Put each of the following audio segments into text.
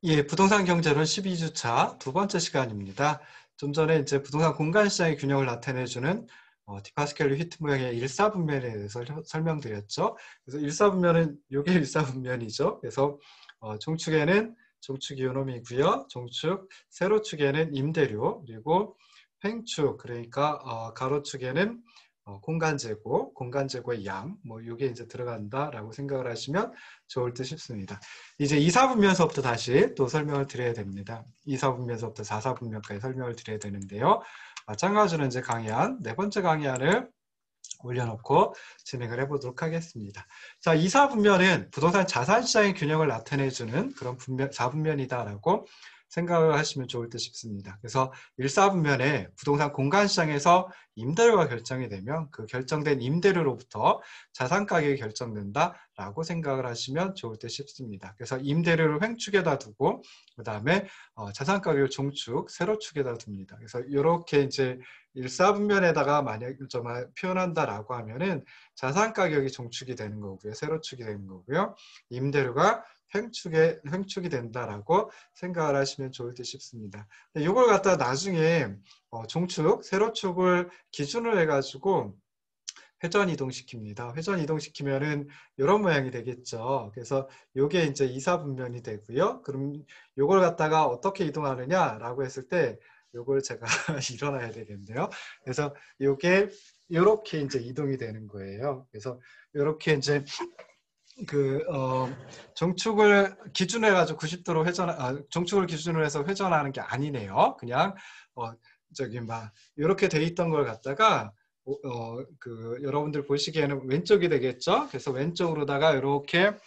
예, 부동산 경제론 12주차 두 번째 시간입니다. 좀 전에 이제 부동산 공간 시장의 균형을 나타내주는 디파스켈리 휘트 모형의 일사분면에 대해서 설명드렸죠. 그래서 일사분면은 요게 일사분면이죠. 그래서 종축에는 종축 이오놈이고요. 종축 세로축에는 임대료, 그리고 횡축, 그러니까 가로축에는 공간재고, 공간재고의 양, 뭐 요게 이제 들어간다라고 생각을 하시면 좋을 듯 싶습니다. 이제 이사분면서부터 다시 또 설명을 드려야 됩니다. 이사분면서부터 사사분면까지 설명을 드려야 되는데요. 마찬가지로 이제 강의안, 네 번째 강의안을 올려놓고 진행을 해보도록 하겠습니다. 자, 이사분면은 부동산 자산시장의 균형을 나타내주는 그런 분면, 사분면이다라고 생각을 하시면 좋을 듯 싶습니다. 그래서 일사분면에 부동산 공간시장에서 임대료가 결정이 되면 그 결정된 임대료로부터 자산가격이 결정된다라고 생각을 하시면 좋을 듯 싶습니다. 그래서 임대료를 횡축에다 두고 그 다음에 자산가격을 종축, 세로축에다 둡니다. 그래서 이렇게 이제 일사분면에다가 만약 정말 표현한다라고 하면은 자산가격이 종축이 되는 거고요. 세로축이 되는 거고요. 임대료가 횡축이 된다라고 생각을 하시면 좋을 듯 싶습니다. 이걸 갖다 나중에 종축, 세로축을 기준으로 해가지고 회전 이동시킵니다. 회전 이동시키면은 이런 모양이 되겠죠. 그래서 이게 이제 이사분면이 되고요. 그럼 이걸 갖다가 어떻게 이동하느냐라고 했을 때 이걸 제가 일어나야 되겠네요. 그래서 이게 이렇게 이제 이동이 되는 거예요. 그래서 이렇게 이제 정축을 기준으로 해가지고 90도로 정축을 기준으로 해서 회전하는 게 아니네요. 그냥 저기 막 이렇게 돼 있던 걸 갖다가 여러분들 보시기에는 왼쪽이 되겠죠. 그래서 왼쪽으로다가 이렇게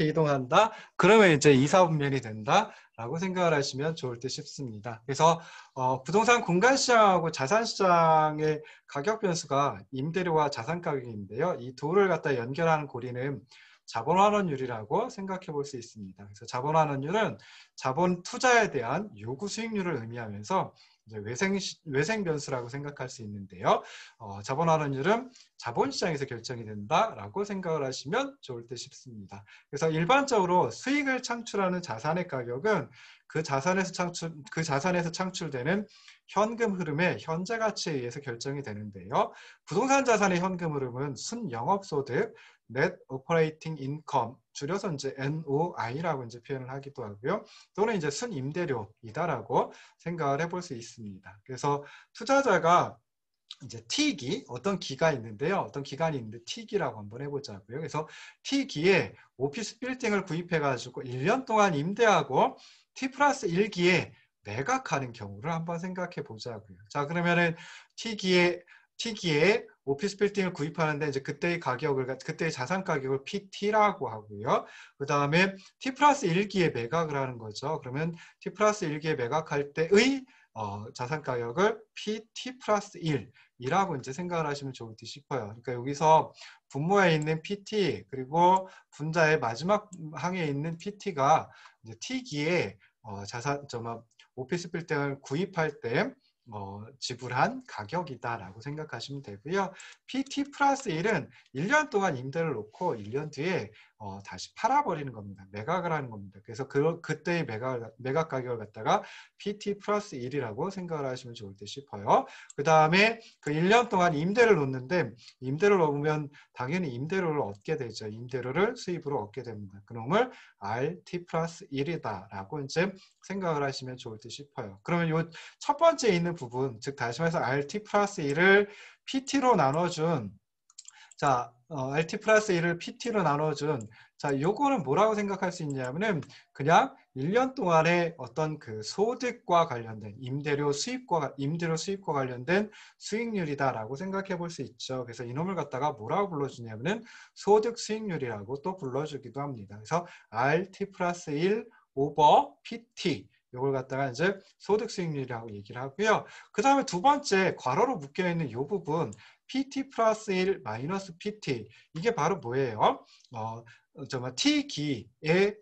이동한다. 그러면 이제 이사분면이 된다라고 생각을 하시면 좋을 듯 싶습니다. 그래서 부동산 공간시장하고 자산시장의 가격 변수가 임대료와 자산가격인데요. 이 둘을 갖다 연결하는 고리는 자본환원율이라고 생각해 볼 수 있습니다. 그래서 자본환원율은 자본 투자에 대한 요구 수익률을 의미하면서 이제 외생 변수라고 생각할 수 있는데요. 자본환원율은 자본시장에서 결정이 된다라고 생각을 하시면 좋을 듯 싶습니다. 그래서 일반적으로 수익을 창출하는 자산의 가격은 그 자산에서 창출되는 현금 흐름의 현재 가치에 의해서 결정이 되는데요. 부동산 자산의 현금 흐름은 순영업소득, Net Operating Income, 줄여서 이제 NOI라고 이제 표현을 하기도 하고요. 또는 이제 순임대료이다라고 생각을 해볼 수 있습니다. 그래서 투자자가 이제 T기, 어떤 기가 있는데요. 어떤 기간이 있는데 T기라고 한번 해보자고요. 그래서 T기에 오피스 빌딩을 구입해가지고 1년 동안 임대하고 T 플러스 1기에 매각하는 경우를 한번 생각해 보자고요. 자, 그러면은 T기에 오피스 빌딩을 구입하는데 이제 그때의 자산 가격을 PT라고 하고요. 그 다음에 T 플러스 1기에 매각을 하는 거죠. 그러면 T 플러스 1기에 매각할 때의 자산 가격을 PT 플러스 1이라고 이제 생각을 하시면 좋을 듯 싶어요. 그러니까 여기서 분모에 있는 PT 그리고 분자의 마지막 항에 있는 PT가 이제 T기에 오피스 빌딩을 구입할 때 지불한 가격이다라고 생각하시면 되고요. PT 플러스 1은 1년 동안 임대를 놓고 1년 뒤에 다시 팔아버리는 겁니다. 매각을 하는 겁니다. 그래서 그때의 매각 가격을 갖다가 PT 플러스 1이라고 생각을 하시면 좋을 듯 싶어요. 그 다음에 그 1년 동안 임대를 놓는데 임대를 놓으면 당연히 임대료를 얻게 되죠. 임대료를 수입으로 얻게 됩니다. 그놈을 RT 플러스 1이다라고 이제 생각을 하시면 좋을 듯 싶어요. 그러면 요 첫 번째 있는 부분, 즉 다시 말해서 RT 플러스 1을 PT로 나눠준 RT 플러스 1을 PT로 나눠준 요거는 뭐라고 생각할 수 있냐면은 그냥 1년 동안의 어떤 그 소득과 관련된 임대료 수입과 관련된 수익률이다라고 생각해 볼 수 있죠. 그래서 이놈을 갖다가 뭐라고 불러주냐면은 소득 수익률이라고 또 불러주기도 합니다. 그래서 RT 플러스 1 오버 PT 이걸 갖다가 이제 소득 수익률이라고 얘기를 하고요. 그 다음에 두 번째 괄호로 묶여있는 이 부분 PT 플러스 1 마이너스 PT 이게 바로 뭐예요? T기에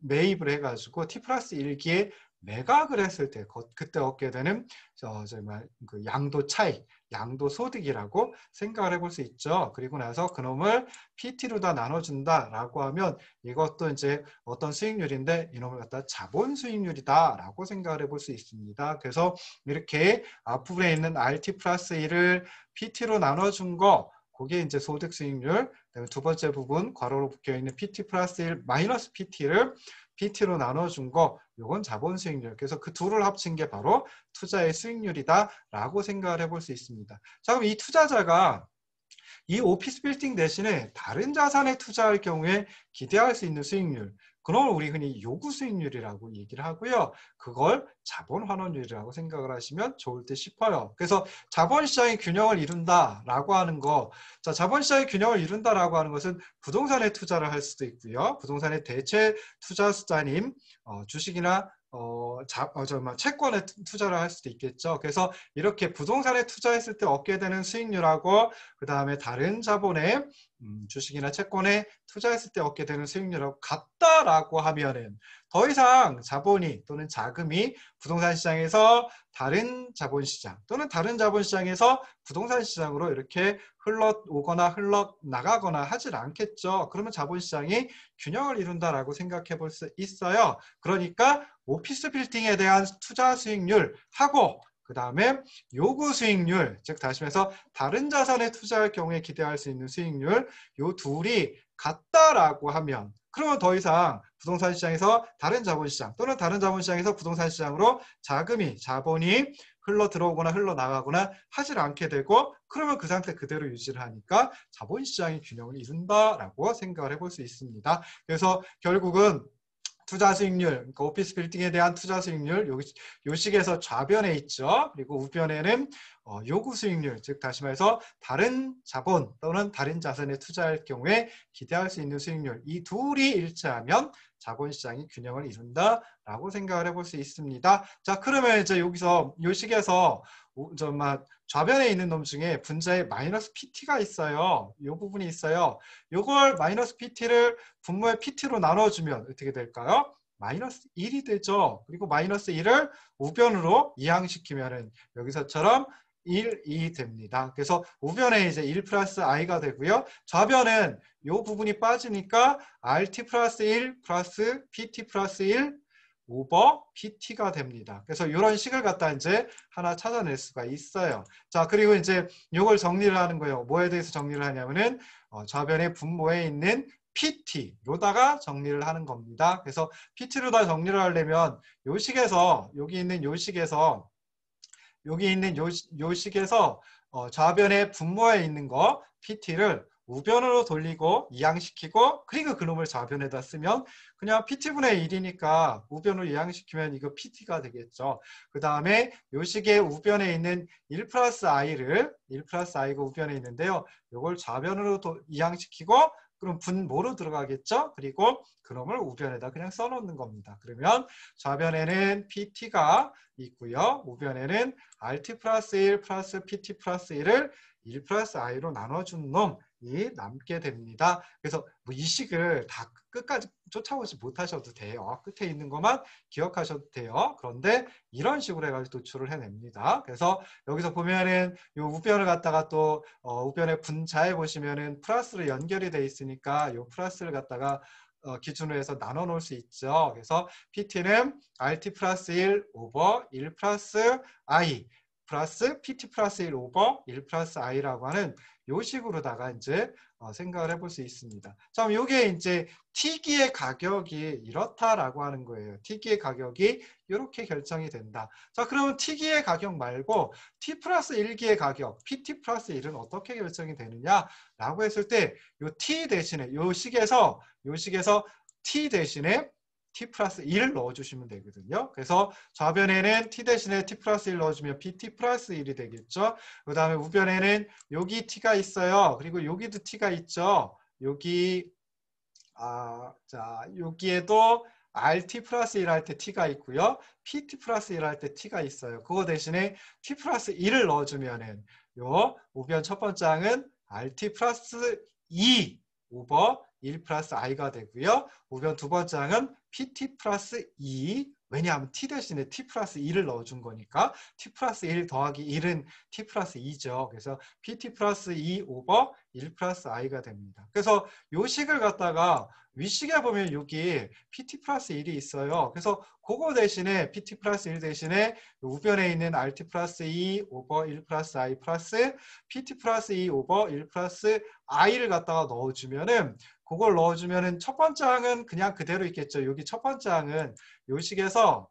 매입을 해가지고 T 플러스 1기에 매각을 했을 때 그때 얻게 되는 정말 그 양도 차익, 양도 소득이라고 생각을 해볼 수 있죠. 그리고 나서 그놈을 PT로 다 나눠준다라고 하면 이것도 이제 어떤 수익률인데 이놈을 갖다 자본 수익률이다라고 생각을 해볼 수 있습니다. 그래서 이렇게 앞부분에 있는 RT 플러스 1을 PT로 나눠준 거 그게 이제 소득 수익률. 두 번째 부분 괄호로 묶여 있는 PT 플러스 1 마이너스 PT를 PT로 나눠준 거, 요건 자본 수익률. 그래서 그 둘을 합친 게 바로 투자의 수익률이다라고 생각을 해볼 수 있습니다. 자, 그럼 이 투자자가 이 오피스 빌딩 대신에 다른 자산에 투자할 경우에 기대할 수 있는 수익률, 그걸 우리 흔히 요구 수익률이라고 얘기를 하고요. 그걸 자본 환원율이라고 생각을 하시면 좋을 듯 싶어요. 그래서 자본시장의 균형을 이룬다라고 하는 거, 자, 자본시장의 균형을 이룬다라고 하는 것은 부동산에 투자를 할 수도 있고요. 부동산의 대체 투자 수단인 주식이나 채권에 투자를 할 수도 있겠죠. 그래서 이렇게 부동산에 투자했을 때 얻게 되는 수익률하고 그 다음에 다른 자본의 주식이나 채권에 투자했을 때 얻게 되는 수익률하고 같다라고 하면은 더 이상 자본이 또는 자금이 부동산 시장에서 다른 자본시장 또는 다른 자본시장에서 부동산 시장으로 이렇게 흘러오거나 흘러나가거나 하질 않겠죠. 그러면 자본시장이 균형을 이룬다라고 생각해 볼 수 있어요. 그러니까 오피스 빌딩에 대한 투자 수익률하고 그 다음에 요구 수익률, 즉 다시 말해서 다른 자산에 투자할 경우에 기대할 수 있는 수익률, 요 둘이 같다라고 하면 그러면 더 이상 부동산 시장에서 다른 자본시장 또는 다른 자본시장에서 부동산 시장으로 자본이 흘러 들어오거나 흘러나가거나 하질 않게 되고 그러면 그 상태 그대로 유지를 하니까 자본시장이 균형을 이룬다라고 생각을 해볼 수 있습니다. 그래서 결국은 투자 수익률, 그러니까 오피스 빌딩에 대한 투자 수익률, 요 식에서 좌변에 있죠. 그리고 우변에는 요구 수익률, 즉 다시 말해서 다른 자본 또는 다른 자산에 투자할 경우에 기대할 수 있는 수익률, 이 둘이 일치하면 자본시장이 균형을 이룬다라고 생각을 해볼 수 있습니다. 자, 그러면 이제 여기서 요 식에서 좌변에 있는 놈 중에 분자에 마이너스 PT가 있어요. 이 부분이 있어요. 이걸 마이너스 PT를 분모의 PT로 나눠주면 어떻게 될까요? 마이너스 1이 되죠. 그리고 마이너스 1을 우변으로 이항시키면은 여기서처럼 1, 2 됩니다. 그래서 우변에 이제 1 플러스 i가 되고요. 좌변은 이 부분이 빠지니까 RT 플러스 1 플러스 PT 플러스 1 오버 PT가 됩니다. 그래서 이런 식을 갖다 이제 하나 찾아낼 수가 있어요. 자, 그리고 이제 이걸 정리를 하는 거예요. 뭐에 대해서 정리를 하냐면은 좌변의 분모에 있는 PT로다가 정리를 하는 겁니다. 그래서 PT로다 정리를 하려면 요 식에서 여기 있는 요 식에서 좌변의 분모에 있는 거 PT를 우변으로 돌리고 이항시키고 그리고 그놈을 좌변에다 쓰면 그냥 PT분의 1이니까 우변으로 이항시키면 이거 PT가 되겠죠. 그 다음에 요 식의 우변에 있는 1 플러스 i가 우변에 있는데요. 이걸 좌변으로 이항시키고 그럼 분모로 들어가겠죠. 그리고 그놈을 우변에다 그냥 써놓는 겁니다. 그러면 좌변에는 PT가 있고요. 우변에는 RT 플러스 1 플러스 PT 플러스 1을 1 플러스 i로 나눠준 놈이 남게 됩니다. 그래서 뭐 이 식을 다 끝까지 쫓아오지 못하셔도 돼요. 끝에 있는 것만 기억하셔도 돼요. 그런데 이런 식으로 해가지고 도출을 해냅니다. 그래서 여기서 보면은 이 우변을 갖다가 또 우변의 분자에 보시면은 플러스로 연결이 돼 있으니까 이 플러스를 갖다가 기준으로 해서 나눠 놓을 수 있죠. 그래서 PT는 RT 플러스 1 오버 1 플러스 I 플러스 PT 플러스 1 오버 1 플러스 i라고 하는 요 식으로다가 이제 생각을 해볼 수 있습니다. 자, 그럼 요게 이제 T기의 가격이 이렇다라고 하는 거예요. T기의 가격이 이렇게 결정이 된다. 자, 그러면 T기의 가격 말고 T 플러스 1기의 가격, PT 플러스 1은 어떻게 결정이 되느냐라고 했을 때 요 T 대신에 요 식에서 T 대신에 T 플러스 1을 넣어주시면 되거든요. 그래서 좌변에는 T 대신에 T 플러스 1 넣어주면 PT 플러스 1이 되겠죠. 그 다음에 우변에는 여기 T가 있어요. 그리고 여기도 T가 있죠. 여기에도 RT 플러스 1 할 때 T가 있고요. PT 플러스 1 할 때 T가 있어요. 그거 대신에 T 플러스 1을 넣어주면은 요 우변 첫 번째 항은 RT 플러스 2 오버 1 플러스 i가 되고요. 우변 두 번째 항은 PT 플러스 2 왜냐하면 t 대신에 t 플러스 2를 넣어준 거니까 t 플러스 1 더하기 1은 t 플러스 2죠. 그래서 pt 플러스 2 오버 1 플러스 i가 됩니다. 그래서 요 식을 갖다가 윗식에 보면 여기 pt 플러스 1이 있어요. 그래서 그거 대신에 pt 플러스 1 대신에 우변에 있는 rt 플러스 2 오버 1 플러스 i 플러스 pt 플러스 2 오버 1 플러스 i를 갖다가 넣어주면은 그걸 넣어주면은 첫 번째 항은 그냥 그대로 있겠죠. 여기 첫 번째 항은 요 식에서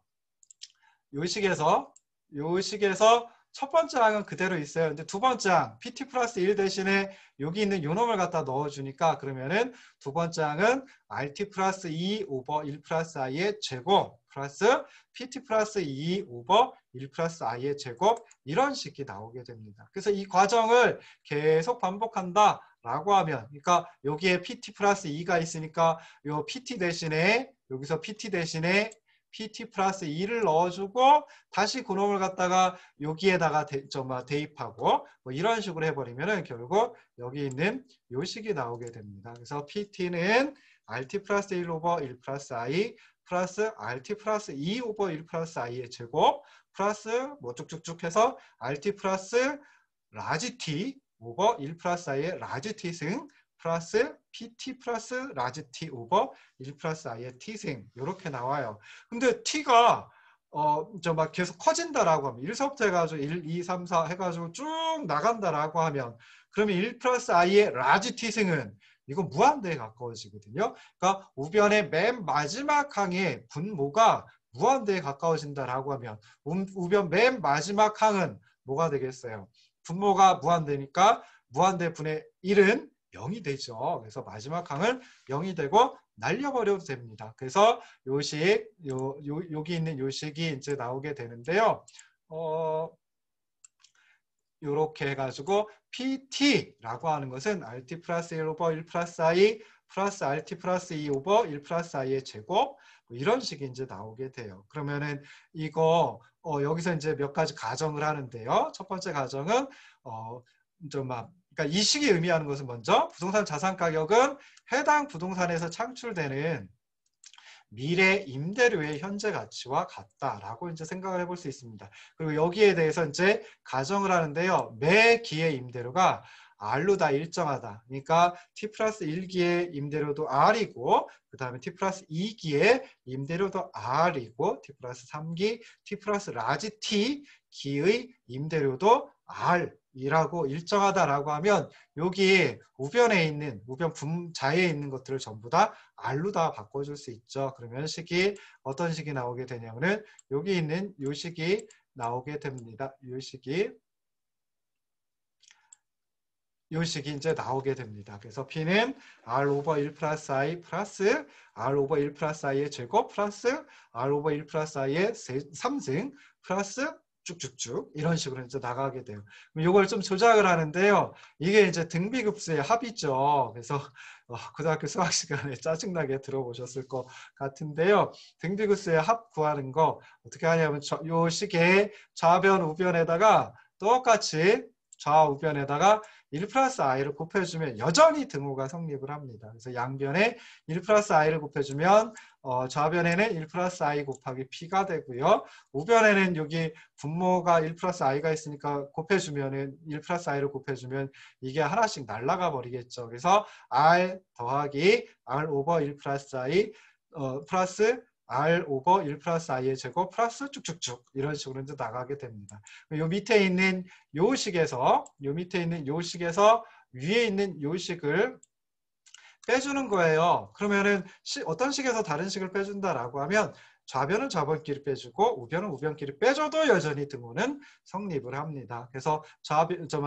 첫 번째 항은 그대로 있어요. 근데 두 번째 항 pt 플러스 1 대신에 여기 있는 요 놈을 갖다 넣어주니까 그러면은 두 번째 항은 rt 플러스 2 오버 1 플러스 i의 제곱 플러스 pt 플러스 2 오버 1 플러스 i의 제곱 이런 식이 나오게 됩니다. 그래서 이 과정을 계속 반복한다 라고 하면 그러니까 여기에 pt 플러스 2가 있으니까 요 pt 대신에 여기서 pt 대신에 pt 플러스 2를 넣어주고 다시 그놈을 갖다가 여기에다가 대입하고 뭐 이런 식으로 해버리면은 결국 여기 있는 요 식이 나오게 됩니다. 그래서 pt는 rt 플러스 1 오버 1 플러스 i 플러스 rt 플러스 2 오버 1 플러스 i의 제곱 플러스 뭐 쭉쭉쭉 해서 rt 플러스 라지 t 오버 1 플러스 i의 라지 t승 플러스 pt 플러스 라지 t 오버 1 플러스 i의 t승 이렇게 나와요. 근데 t가 막 계속 커진다라고 하면 1서부터 해가지고 1, 2, 3, 4 해가지고 쭉 나간다라고 하면 그러면 1 플러스 i의 라지 t승은 이거 무한대에 가까워지거든요. 그러니까 우변의 맨 마지막 항의 분모가 무한대에 가까워진다라고 하면 우변 맨 마지막 항은 뭐가 되겠어요? 분모가 무한대니까 무한대 분의 1은 0이 되죠. 그래서 마지막 항은 0이 되고 날려버려도 됩니다. 그래서 여기 있는 요식이 이제 나오게 되는데요. 이렇게 해가지고 PT라고 하는 것은 RT 플러스 1 오버 1 플러스 I 플러스 RT 플러스 2 오버 1 플러스 I의 제곱 뭐 이런 식이 이제 나오게 돼요. 그러면은 이거 여기서 이제 몇 가지 가정을 하는데요. 첫 번째 가정은 그러니까 이 식이 의미하는 것은 먼저 부동산 자산 가격은 해당 부동산에서 창출되는 미래 임대료의 현재 가치와 같다라고 이제 생각을 해볼 수 있습니다. 그리고 여기에 대해서 이제 가정을 하는데요. 매 기의 임대료가 R로 다 일정하다. 그러니까 T 플러스 1기의 임대료도 R이고 그 다음에 T 플러스 2기의 임대료도 R이고 T 플러스 3기, T 플러스 라지 T 기의 임대료도 R이라고 일정하다라고 하면 여기 우변에 있는 우변 분자에 있는 것들을 전부 다 R로 다 바꿔줄 수 있죠. 그러면 식이 어떤 식이 나오게 되냐면은 여기 있는 요 식이 나오게 됩니다. 요 식이 이제 나오게 됩니다. 그래서 P는 R 오버 1 플러스 I 플러스 R 오버 1 플러스 I의 제곱 플러스 R 오버 1 플러스 I의 3승 플러스 쭉쭉쭉 이런 식으로 이제 나가게 돼요. 이걸 좀 조작을 하는데요. 이게 이제 등비급수의 합이죠. 그래서 고등학교 수학 시간에 짜증나게 들어보셨을 것 같은데요. 등비급수의 합 구하는 거 어떻게 하냐면 요 식의 좌변 우변에다가 똑같이 좌우변에다가 1 플러스 i를 곱해주면 여전히 등호가 성립을 합니다. 그래서 양변에 1 플러스 i를 곱해주면 좌변에는 1 플러스 i 곱하기 p가 되고요. 우변에는 여기 분모가 1 플러스 i가 있으니까 곱해주면은 1 플러스 i를 곱해주면 이게 하나씩 날아가 버리겠죠. 그래서 r 더하기 r 오버 1 플러스 i 플러스 R 오버 1 플러스 i의 제곱 플러스 쭉쭉쭉 이런 식으로 이제 나가게 됩니다. 요 밑에 있는 요 식에서 위에 있는 요 식을 빼주는 거예요. 그러면은 어떤 식에서 다른 식을 빼준다라고 하면 좌변은 좌변끼리 빼주고 우변은 우변끼리 빼줘도 여전히 등호는 성립을 합니다. 그래서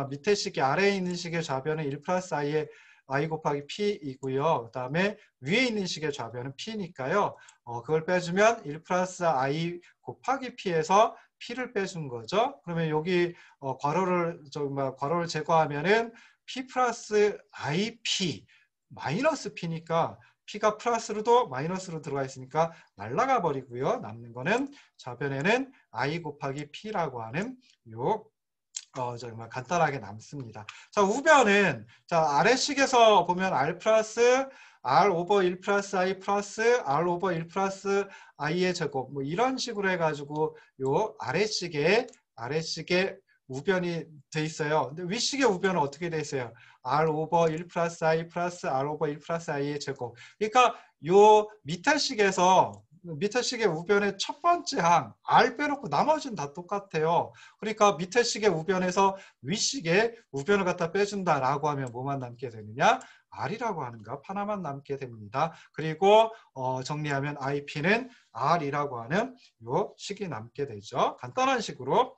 밑에 식이 아래에 있는 식의 좌변은 1 플러스 i의 i 곱하기 p이고요. 그 다음에 위에 있는 식의 좌변은 p니까요. 그걸 빼주면 1 플러스 i 곱하기 p에서 p를 빼준 거죠. 그러면 여기 괄호를 제거하면은 p 플러스 ip 마이너스 p니까 p가 플러스로도 마이너스로 들어가 있으니까 날아가 버리고요. 남는 거는 좌변에는 i 곱하기 p라고 하는 요 정말 간단하게 남습니다. 자, 우변은 자 아래식에서 보면 r 플러스 R 오버 1 플러스 I 플러스 R 오버 1 플러스 I의 제곱 뭐 이런 식으로 해가지고 요 아래식에 우변이 돼 있어요. 근데 윗식의 우변은 어떻게 돼 있어요? R 오버 1 플러스 I 플러스 R 오버 1 플러스 I의 제곱. 그러니까 요 밑에식의 우변의 첫 번째 항 R 빼놓고 나머지는 다 똑같아요. 그러니까 밑에식의 우변에서 윗식의 우변을 갖다 빼준다라고 하면 뭐만 남게 되느냐? R이라고 하는 값 하나만 남게 됩니다. 그리고 정리하면 IP는 R이라고 하는 요 식이 남게 되죠. 간단한 식으로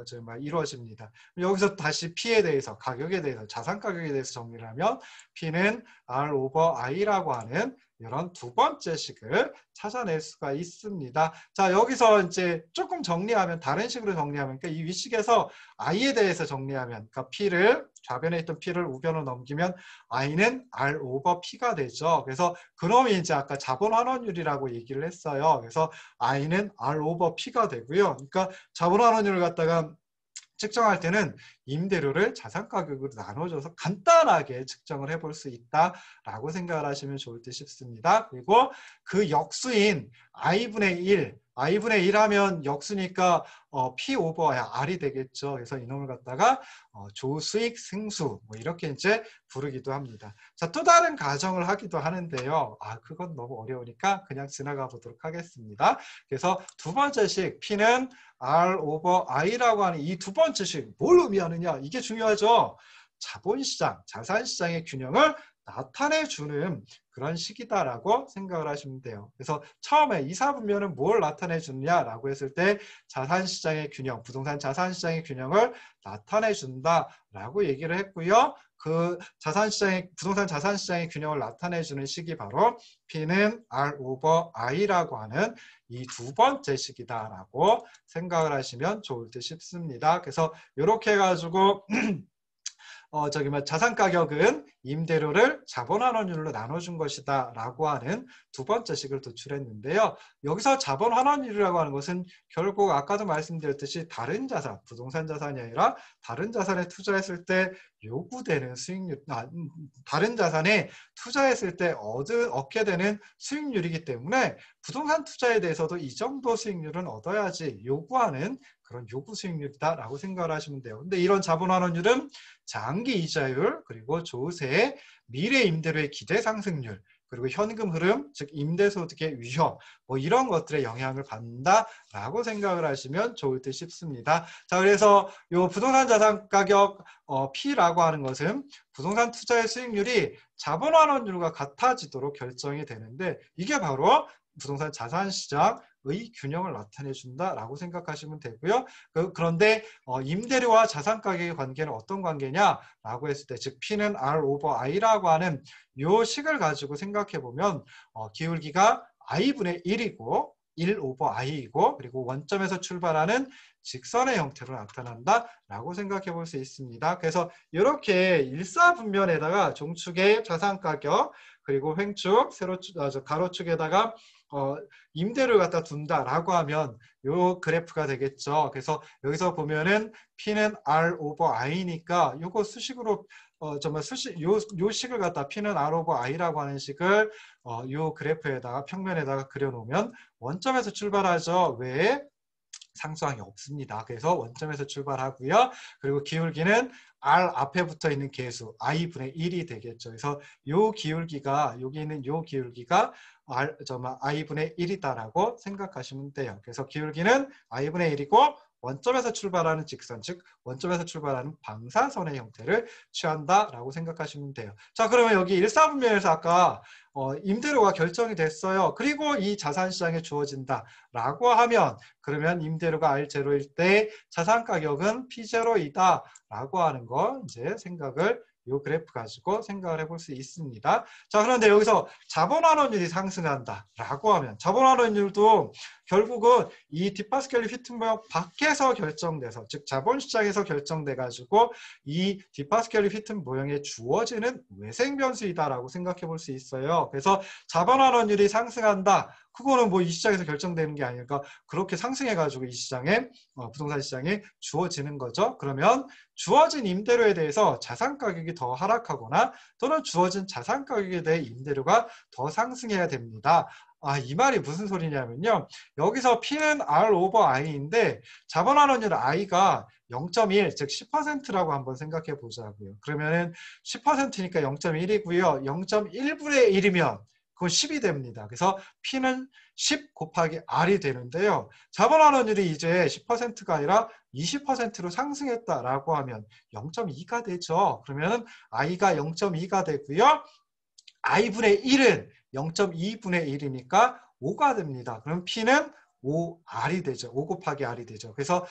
정말 이루어집니다. 여기서 다시 P에 대해서 가격에 대해서 자산 가격에 대해서 정리를 하면 P는 R 오버 I라고 하는 이런 두 번째 식을 찾아낼 수가 있습니다. 자, 여기서 이제 조금 정리하면 다른 식으로 정리하면 그러니까 이 윗식에서 I에 대해서 정리하면 그러니까 P를 좌변에 있던 P를 우변으로 넘기면 I는 R 오버 P가 되죠. 그래서 그놈이 이제 아까 자본 환원율이라고 얘기를 했어요. 그래서 I는 R 오버 P가 되고요. 그러니까 자본 환원율을 갖다가 측정할 때는 임대료를 자산 가격으로 나눠줘서 간단하게 측정을 해볼 수 있다라고 생각을 하시면 좋을 듯 싶습니다. 그리고 그 역수인 I분의 1 하면 역수니까 P 오버 R이 되겠죠. 그래서 이놈을 갖다가 조수익 승수 뭐 이렇게 이제 부르기도 합니다. 자, 또 다른 가정을 하기도 하는데요. 그건 너무 어려우니까 그냥 지나가 보도록 하겠습니다. 그래서 두 번째 식 P는 R 오버 I라고 하는 이 두 번째 식 뭘 의미하느냐? 이게 중요하죠. 자본시장, 자산시장의 균형을 나타내주는 그런 식이다라고 생각을 하시면 돼요. 그래서 처음에 이사분면은 뭘 나타내 주느냐라고 했을 때 자산시장의 균형, 부동산 자산시장의 균형을 나타내 준다라고 얘기를 했고요. 그 부동산 자산시장의 균형을 나타내 주는 식이 바로 P는 R 오버 I라고 하는 이 두 번째 식이다라고 생각을 하시면 좋을 듯 싶습니다. 그래서 이렇게 해가지고 자산 가격은 임대료를 자본환원율로 나눠준 것이다 라고 하는 두 번째 식을 도출했는데요. 여기서 자본환원율이라고 하는 것은 결국 아까도 말씀드렸듯이 다른 자산, 부동산 자산이 아니라 다른 자산에 투자했을 때 요구되는 수익률, 다른 자산에 투자했을 때 얻게 되는 수익률이기 때문에 부동산 투자에 대해서도 이 정도 수익률은 얻어야지 요구하는 그런 요구 수익률이다라고 생각을 하시면 돼요. 근데 이런 자본환원율은 장기 이자율, 그리고 조세, 미래 임대료의 기대 상승률, 그리고 현금 흐름, 즉 임대소득의 위험, 뭐 이런 것들에 영향을 받는다라고 생각을 하시면 좋을 듯 싶습니다. 자, 그래서 이 부동산 자산 가격 P라고 하는 것은 부동산 투자의 수익률이 자본환원율과 같아지도록 결정이 되는데 이게 바로 부동산 자산시장의 균형을 나타내준다라고 생각하시면 되고요. 그런데 임대료와 자산 가격의 관계는 어떤 관계냐라고 했을 때 즉 P는 R 오버 I라고 하는 요 식을 가지고 생각해 보면 기울기가 I분의 1이고 1 오버 I이고 그리고 원점에서 출발하는 직선의 형태로 나타난다라고 생각해 볼 수 있습니다. 그래서 이렇게 일사분면에다가 종축의 자산 가격 그리고 횡축, 가로축에다가 임대료를 갖다 둔다라고 하면 요 그래프가 되겠죠. 그래서 여기서 보면은 P는 R 오버 I니까 요거 수식으로 요 식을 갖다 P는 R 오버 I라고 하는 식을 요 그래프에다가 평면에다가 그려놓으면 원점에서 출발하죠. 왜? 상수항이 없습니다. 그래서 원점에서 출발하고요. 그리고 기울기는 R 앞에 붙어 있는 계수 I분의 1이 되겠죠. 그래서 요 기울기가 여기 있는 요 기울기가 I분의 1이다라고 생각하시면 돼요. 그래서 기울기는 I분의 1이고 원점에서 출발하는 직선, 즉 원점에서 출발하는 방사선의 형태를 취한다라고 생각하시면 돼요. 자, 그러면 여기 일사분면에서 아까 임대료가 결정이 됐어요. 그리고 이 자산시장에 주어진다라고 하면 그러면 임대료가 R0일 때 자산 가격은 P0이다 라고 하는 거 이제 요 그래프 가지고 생각을 해볼 수 있습니다. 자, 그런데 여기서 자본환원율이 상승한다라고 하면 자본환원율도 결국은 이 디파스켈리 휘튼모형 밖에서 결정돼서 즉 자본시장에서 결정돼가지고 이 디파스켈리 휘튼 모형에 주어지는 외생 변수이다라고 생각해 볼 수 있어요. 그래서 자본환원율이 상승한다. 그거는 뭐 이 시장에서 결정되는 게 아니니까 그렇게 상승해가지고 이 시장에 부동산 시장에 주어지는 거죠. 그러면 주어진 임대료에 대해서 자산 가격이 더 하락하거나 또는 주어진 자산 가격에 대해 임대료가 더 상승해야 됩니다. 이 말이 무슨 소리냐면요. 여기서 P는 R 오버 I인데 자본환원율 I가 0.1, 즉 10%라고 한번 생각해 보자고요. 그러면은 10%니까 0.1이고요. 0.1분의 1이면 그건 10이 됩니다. 그래서 P는 10 곱하기 R이 되는데요. 자본환원율이 이제 10%가 아니라 20%로 상승했다라고 하면 0.2가 되죠. 그러면 I가 0.2가 되고요. I분의 1은 0.2분의 1이니까 5가 됩니다. 그럼 P는 5R이 되죠. 5 곱하기 R이 되죠. 그래서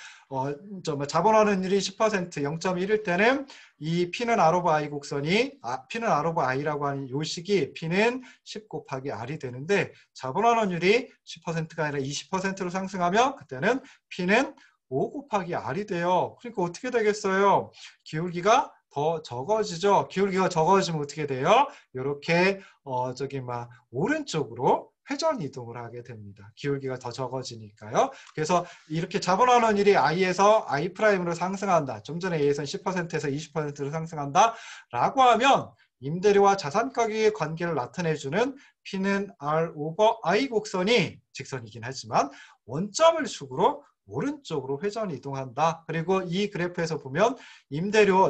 자본환원율이 10%, 0.1일 때는 이 P는 R 오버 I 곡선이 P는 R 오버 I라고 하는 요 식이 P는 10 곱하기 R이 되는데 자본환원율이 10%가 아니라 20%로 상승하면 그때는 P는 5 곱하기 R이 돼요. 그러니까 어떻게 되겠어요? 기울기가 더 적어지죠. 기울기가 적어지면 어떻게 돼요? 이렇게 오른쪽으로 회전 이동을 하게 됩니다. 기울기가 더 적어지니까요. 그래서 이렇게 자본환원율이 I에서 I'으로 상승한다. 좀 전에 A에서는 10%에서 20%로 상승한다. 라고 하면 임대료와 자산 가격의 관계를 나타내주는 P는 R 오버 I 곡선이 직선이긴 하지만 원점을 축으로 오른쪽으로 회전 이동한다. 그리고 이 그래프에서 보면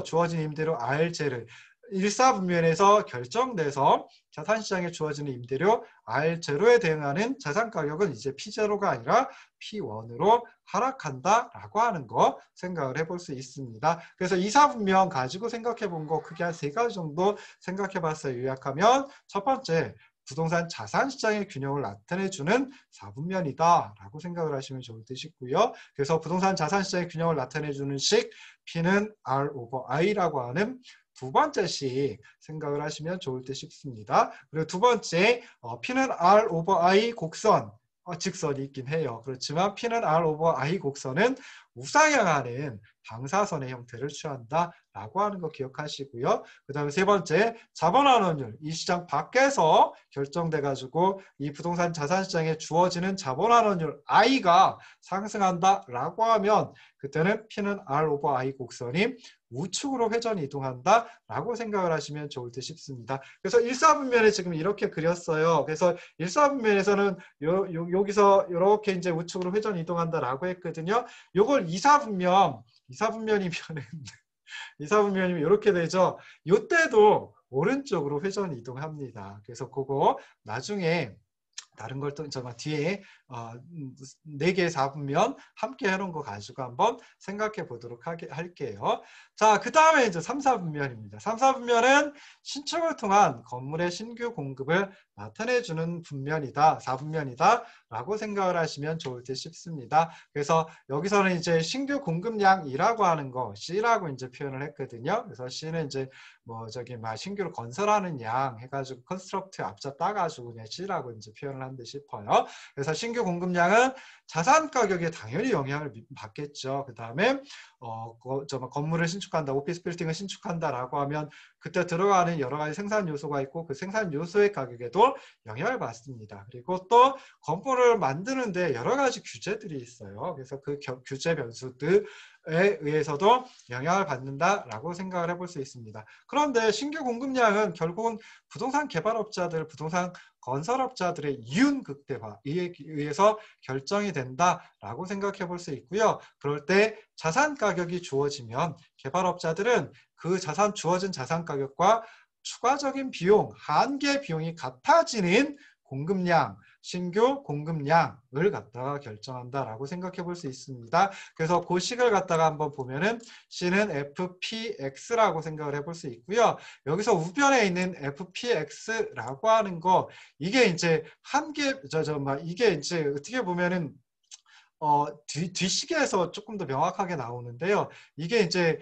주어진 임대료 R제를 일사분면에서 결정돼서 자산시장에 주어지는 임대료 R0에 대응하는 자산가격은 이제 P0가 아니라 P1으로 하락한다라고 하는 거 생각을 해볼 수 있습니다. 그래서 이사분면 가지고 생각해 본 거 크게 한 3가지 정도 생각해 봤어요. 요약하면 첫 번째, 부동산 자산시장의 균형을 나타내주는 4분면이다 라고 생각을 하시면 좋을 듯 싶고요. 그래서 부동산 자산시장의 균형을 나타내주는 식 P는 R 오버 I라고 하는 두 번째씩 생각을 하시면 좋을 듯 싶습니다. 그리고 두 번째, P는 R 오버 I 곡선, 직선이 있긴 해요. 그렇지만 P는 R 오버 I 곡선은 우상향하는 방사선의 형태를 취한다라고 하는 거 기억하시고요. 그 다음에 세 번째, 자본환원율. 이 시장 밖에서 결정돼가지고 이 부동산 자산시장에 주어지는 자본환원율 I가 상승한다라고 하면 그때는 P는 R 오버 I 곡선이 우측으로 회전 이동한다라고 생각을 하시면 좋을 듯 싶습니다. 그래서 일사분면에 지금 이렇게 그렸어요. 그래서 일사분면에서는 여기서 이렇게 이제 우측으로 회전 이동한다라고 했거든요. 요걸 이사분면이면 이렇게 되죠. 이때도 오른쪽으로 회전 이동합니다. 그래서 그거 나중에 다른 걸 또 뒤에 4개의 4분면 함께 해놓은 거 가지고 한번 생각해 보도록 할게요. 자, 그 다음에 이제 3, 4분면입니다. 3, 4분면은 신축을 통한 건물의 신규 공급을 나타내주는 분면이다, 4분면이다 라고 생각을 하시면 좋을 듯 싶습니다. 그래서 여기서는 이제 신규 공급량이라고 하는 거 C라고 이제 표현을 했거든요. 그래서 C는 이제 신규로 건설하는 양 해가지고 컨스트럭트 앞자 따가지고 그냥 C라고 이제 표현을 한 듯 싶어요. 그래서 신규 공급량은 자산 가격에 당연히 영향을 받겠죠. 그 다음에 건물을 신축한다, 오피스 빌딩을 신축한다라고 하면 그때 들어가는 여러 가지 생산 요소가 있고 그 생산 요소의 가격에도 영향을 받습니다. 그리고 또 건물을 만드는데 여러 가지 규제들이 있어요. 그래서 그 규제 변수들에 의해서도 영향을 받는다라고 생각을 해볼 수 있습니다. 그런데 신규 공급량은 결국은 부동산 개발업자들, 부동산 건설업자들의 이윤 극대화에 의해서 결정이 된다라고 생각해 볼 수 있고요. 그럴 때 자산 가격이 주어지면 개발업자들은 그 주어진 자산 가격과 추가적인 비용, 한계 비용이 같아지는 공급량, 신규 공급량을 갖다가 결정한다라고 생각해 볼 수 있습니다. 그래서 그 식을 갖다가 한번 보면은 C는 FPX라고 생각을 해볼 수 있고요. 여기서 우변에 있는 FPX라고 하는 거 이게 이제 이게 이제 어떻게 보면은 뒷시계에서 조금 더 명확하게 나오는데요. 이게 이제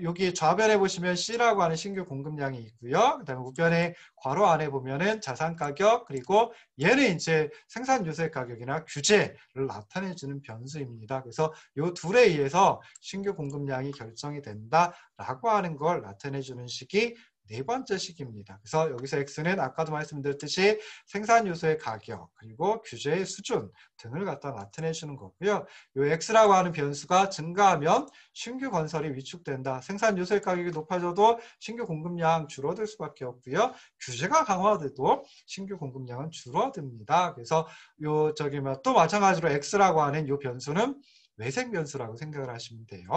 여기 좌변에 보시면 C라고 하는 신규 공급량이 있고요. 그다음에 우변에 괄호 안에 보면은 자산 가격, 그리고 얘는 이제 생산 요소의 가격이나 규제를 나타내 주는 변수입니다. 그래서 이 둘에 의해서 신규 공급량이 결정이 된다라고 하는 걸 나타내 주는 식이 네 번째 식입니다. 그래서 여기서 X는 아까도 말씀드렸듯이 생산 요소의 가격 그리고 규제의 수준 등을 갖다 나타내 주는 거고요. 이 X라고 하는 변수가 증가하면 신규 건설이 위축된다. 생산 요소의 가격이 높아져도 신규 공급량 줄어들 수밖에 없고요. 규제가 강화돼도 신규 공급량은 줄어듭니다. 그래서 또 마찬가지로 X라고 하는 이 변수는 외생 변수라고 생각을 하시면 돼요.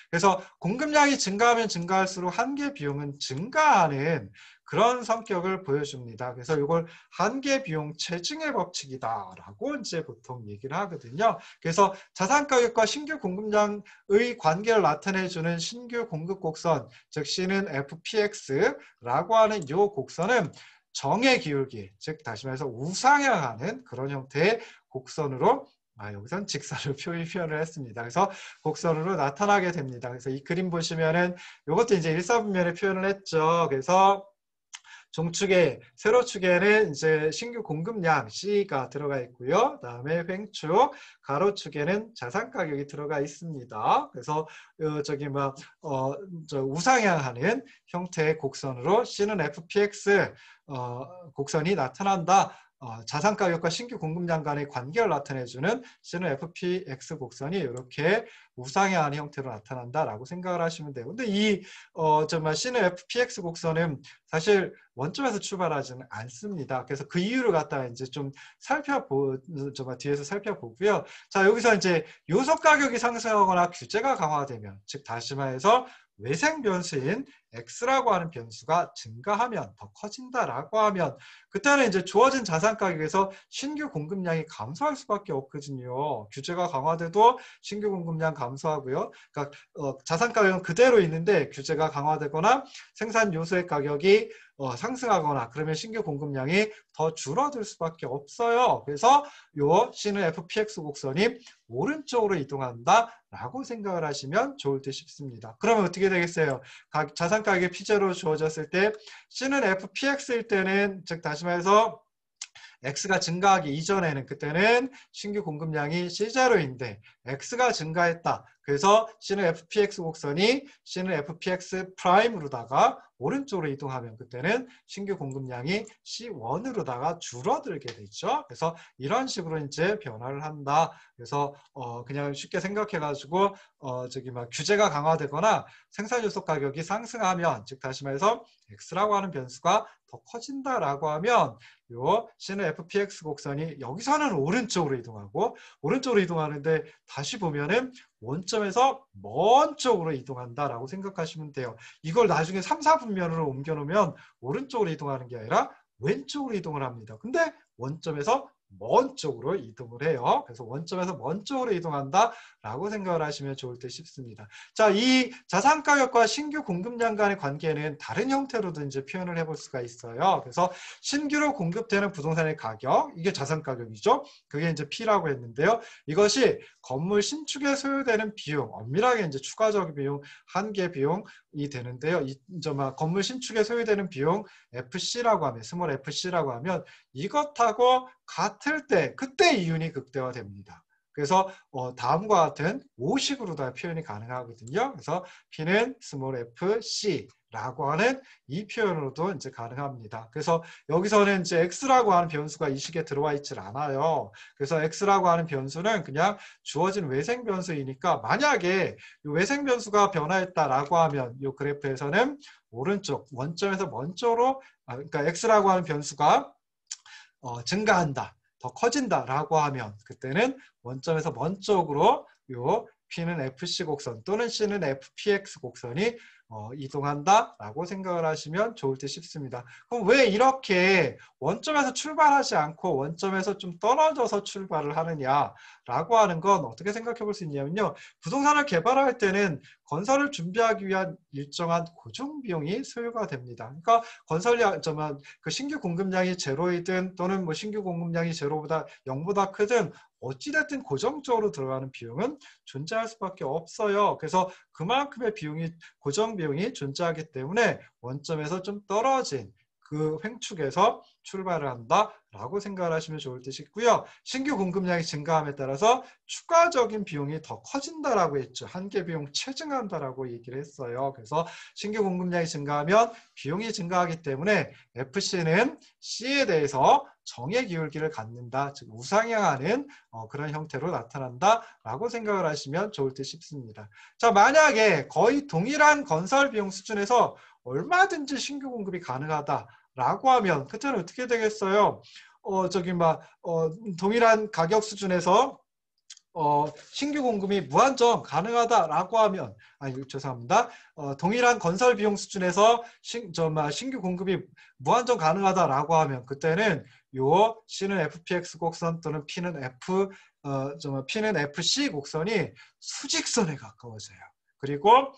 그래서 공급량이 증가하면 증가할수록 한계 비용은 증가하는 그런 성격을 보여줍니다. 그래서 이걸 한계 비용 체증의 법칙이다라고 이제 보통 얘기를 하거든요. 그래서 자산 가격과 신규 공급량의 관계를 나타내주는 신규 공급 곡선, 즉 C는 FPX라고 하는 이 곡선은 정의 기울기, 즉 다시 말해서 우상향하는 그런 형태의 곡선으로 여기선 직선을 표현을 했습니다. 그래서 곡선으로 나타나게 됩니다. 그래서 이 그림 보시면은 이것도 이제 일사분면에 표현을 했죠. 그래서 종축에 세로축에는 이제 신규 공급량 C가 들어가 있고요. 그다음에 횡축 가로축에는 자산 가격이 들어가 있습니다. 그래서 우상향하는 형태의 곡선으로 C는 FPX 곡선이 나타난다. 자산 가격과 신규 공급량 간의 관계를 나타내주는 C는 FPX 곡선이 이렇게 우상향하는 형태로 나타난다라고 생각을 하시면 돼요. 근데 C는 FPX 곡선은 사실 원점에서 출발하지는 않습니다. 그래서 그 이유를 갖다가 이제 좀 뒤에서 살펴보고요. 자, 여기서 이제 요소 가격이 상승하거나 규제가 강화되면, 즉 다시 말해서 외생 변수인 X라고 하는 변수가 증가하면, 더 커진다라고 하면, 그때는 이제 주어진 자산 가격에서 신규 공급량이 감소할 수밖에 없거든요. 규제가 강화돼도 신규 공급량 감소하고요. 그러니까 자산 가격은 그대로 있는데 규제가 강화되거나 생산 요소의 가격이 상승하거나 그러면 신규 공급량이 더 줄어들 수밖에 없어요. 그래서 요 C는 FPX 곡선이 오른쪽으로 이동한다라고 생각을 하시면 좋을 듯 싶습니다. 그러면 어떻게 되겠어요? 자산 가격이 P제로 주어졌을 때 C는 FPX일 때는, 즉 다시 말해서 X가 증가하기 이전에는 그때는 신규 공급량이 C제로인데 X가 증가했다. 그래서 C는 FPX 곡선이 C는 FPX 프라임으로다가 오른쪽으로 이동하면 그때는 신규 공급량이 C1으로다가 줄어들게 되죠. 그래서 이런 식으로 이제 변화를 한다. 그래서 그냥 쉽게 생각해가지고 규제가 강화되거나 생산 요소 가격이 상승하면, 즉 다시 말해서 X라고 하는 변수가 더 커진다라고 하면 요 C는 FPX 곡선이 여기서는 오른쪽으로 이동하고, 오른쪽으로 이동하는데 다시 보면은 원점에서 먼 쪽으로 이동한다라고 생각하시면 돼요. 이걸 나중에 3, 4분면으로 옮겨놓으면 오른쪽으로 이동하는 게 아니라 왼쪽으로 이동을 합니다. 근데 원점에서 먼 쪽으로 이동을 해요. 그래서 원점에서 먼 쪽으로 이동한다라고 생각을 하시면 좋을 듯 싶습니다. 자, 이 자산 가격과 신규 공급량 간의 관계는 다른 형태로도 이제 표현을 해볼 수가 있어요. 그래서 신규로 공급되는 부동산의 가격, 이게 자산 가격이죠. 그게 이제 P라고 했는데요. 이것이 건물 신축에 소요되는 비용, 엄밀하게 이제 추가적 비용, 한계 비용이 되는데요. 건물 신축에 소요되는 비용 FC라고 하면, 스몰 FC라고 하면 이것하고 같을 때, 그때 이윤이 극대화됩니다. 그래서 다음과 같은 5식으로 다 표현이 가능하거든요. 그래서 P는 스몰 FC라고 하는 이 표현으로도 이제 가능합니다. 그래서 여기서는 이제 X라고 하는 변수가 이 식에 들어와 있질 않아요. 그래서 X라고 하는 변수는 그냥 주어진 외생 변수이니까, 만약에 이 외생 변수가 변화했다라고 하면 이 그래프에서는 오른쪽 원점에서 먼 쪽으로, 그러니까 X라고 하는 변수가 증가한다, 더 커진다라고 하면 그때는 원점에서 먼 쪽으로 요 P는 FC 곡선 또는 C는 FPX 곡선이 이동한다라고 생각을 하시면 좋을 듯 싶습니다. 그럼 왜 이렇게 원점에서 출발하지 않고 원점에서 좀 떨어져서 출발을 하느냐라고 하는 건 어떻게 생각해 볼 수 있냐면요. 부동산을 개발할 때는 건설을 준비하기 위한 일정한 고정 비용이 소요가 됩니다. 그러니까 그 신규 공급량이 제로이든 또는 뭐 신규 공급량이 제로보다 0보다 크든 어찌됐든 고정적으로 들어가는 비용은 존재할 수밖에 없어요. 그래서 그만큼의 고정 비용이 존재하기 때문에 원점에서 좀 떨어진 그 횡축에서 출발을 한다라고 생각을 하시면 좋을 듯 싶고요. 신규 공급량이 증가함에 따라서 추가적인 비용이 더 커진다라고 했죠. 한계 비용 체증한다라고 얘기를 했어요. 그래서 신규 공급량이 증가하면 비용이 증가하기 때문에 FC는 C에 대해서 정의 기울기를 갖는다, 즉 우상향하는 그런 형태로 나타난다라고 생각을 하시면 좋을 듯 싶습니다. 자, 만약에 거의 동일한 건설 비용 수준에서 얼마든지 신규 공급이 가능하다라고 하면 그때는 어떻게 되겠어요? 동일한 가격 수준에서 신규 공급이 무한정 가능하다라고 하면, 죄송합니다. 동일한 건설 비용 수준에서 신규 공급이 무한정 가능하다라고 하면 그때는 요 C는 FPX 곡선 또는 P는 FC 곡선이 수직선에 가까워져요. 그리고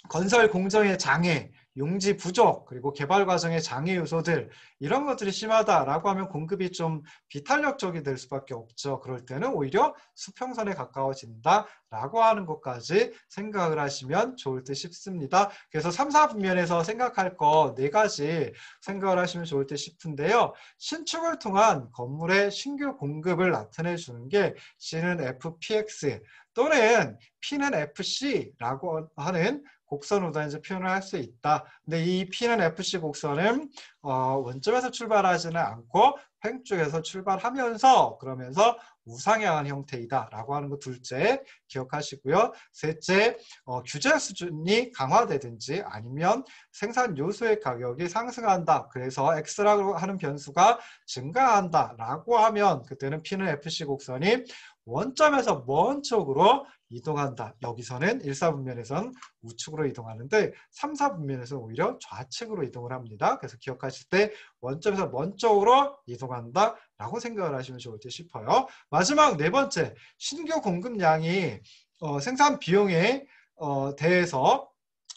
건설 공정의 장애, 용지 부족, 그리고 개발 과정의 장애 요소들, 이런 것들이 심하다라고 하면 공급이 좀 비탄력적이 될 수밖에 없죠. 그럴 때는 오히려 수평선에 가까워진다라고 하는 것까지 생각을 하시면 좋을 듯 싶습니다. 그래서 3, 4분면에서 생각할 거 4가지 생각을 하시면 좋을 듯 싶은데요. 신축을 통한 건물의 신규 공급을 나타내 주는 게 C는 FPX 또는 P는 FC라고 하는 곡선으로 이제 표현을 할 수 있다. 근데 이 P는 FC 곡선은 원점에서 출발하지는 않고 횡쪽에서 출발하면서 그러면서 우상향한 형태이다라고 하는 거 둘째 기억하시고요. 셋째, 규제 수준이 강화되든지 아니면 생산 요소의 가격이 상승한다. 그래서 X라고 하는 변수가 증가한다라고 하면 그때는 P는 FC 곡선이 원점에서 먼 쪽으로 이동한다. 여기서는 1, 4분면에서는 우측으로 이동하는데 3, 4분면에서는 오히려 좌측으로 이동을 합니다. 그래서 기억하실 때 원점에서 먼 쪽으로 이동한다 라고 생각을 하시면 좋을 듯 싶어요. 마지막 4번째, 신규 공급량이 생산 비용에 대해서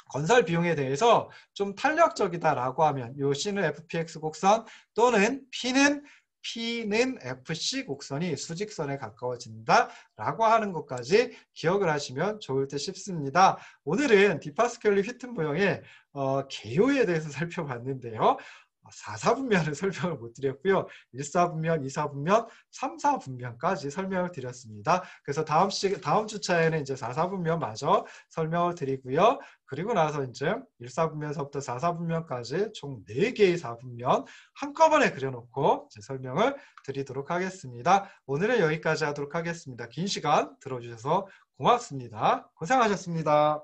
건설 비용에 대해서 좀 탄력적이다라고 하면 요 C는 FPX 곡선 또는 P는 FC 곡선이 수직선에 가까워진다라고 하는 것까지 기억을 하시면 좋을 듯 싶습니다. 오늘은 디파스켈리 휘트 모형의 개요에 대해서 살펴봤는데요. 4, 4분면을 설명을 못 드렸고요. 1, 4분면, 2, 4분면, 3, 4분면까지 설명을 드렸습니다. 그래서 다음 주차에는 이제 4, 4분면 마저 설명을 드리고요. 그리고 나서 이제 1, 4분면서부터 4, 4분면까지 총 4개의 4분면 한꺼번에 그려놓고 이제 설명을 드리도록 하겠습니다. 오늘은 여기까지 하도록 하겠습니다. 긴 시간 들어주셔서 고맙습니다. 고생하셨습니다.